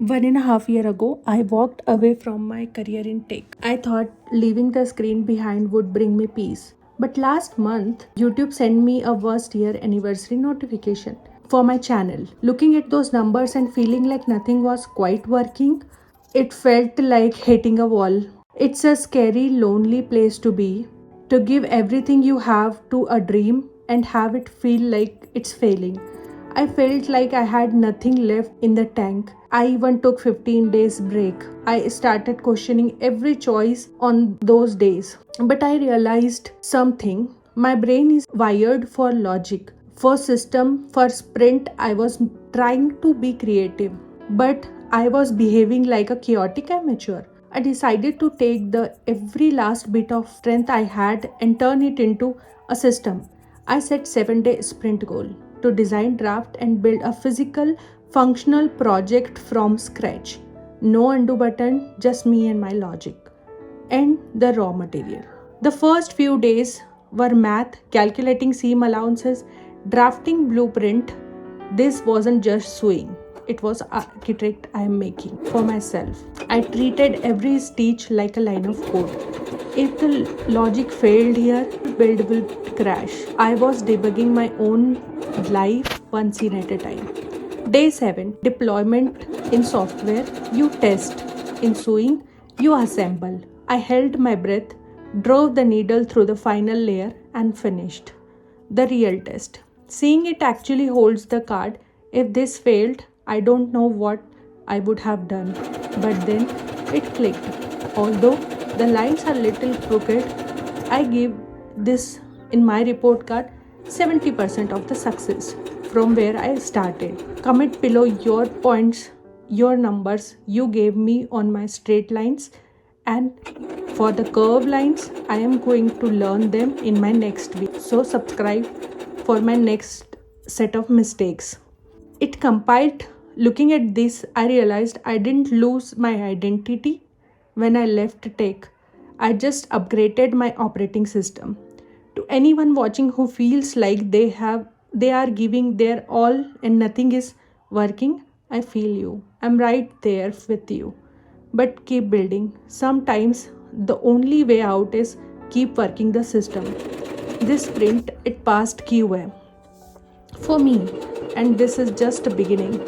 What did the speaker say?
1.5 years ago, I walked away from my career in tech. I thought leaving the screen behind would bring me peace. But last month, YouTube sent me a first year anniversary notification for my channel. Looking at those numbers and feeling like nothing was quite working, it felt like hitting a wall. It's a scary, lonely place to be. To give everything you have to a dream and have it feel like it's failing. I felt like I had nothing left in the tank. I even took 15 days break. I started questioning every choice on those days. But I realized something. My brain is wired for logic. For system, for sprint, I was trying to be creative. But I was behaving like a chaotic amateur. I decided to take the every last bit of strength I had and turn it into a system. I set 7-day sprint goal to design, draft and build a physical functional project from scratch. No undo button, just me and my logic and the raw material. The first few days were math, calculating seam allowances, drafting blueprint. This wasn't just sewing. It was architect I am making for myself. I treated every stitch like a line of code. If the logic failed here, build will crash. I was debugging my own life one scene at a time. Day 7 deployment in software. You test. In sewing, you assemble. I held my breath, drove the needle through the final layer, and finished. The real test. Seeing it actually holds the card. If this failed, I don't know what I would have done. But then it clicked. Although the lines are little crooked, I give this in my report card 70% of the success from where I started. Comment below your points, your numbers you gave me on my straight lines, and for the curve lines, I am going to learn them in my next week. So subscribe for my next set of mistakes. It compiled. Looking at this, I realized I didn't lose my identity when I left tech. I just upgraded my operating system. To anyone watching who feels like they are giving their all and nothing is working, I feel you. I'm right there with you. But keep building. Sometimes the only way out is keep working the system. This sprint it passed QA for me, and this is just a beginning.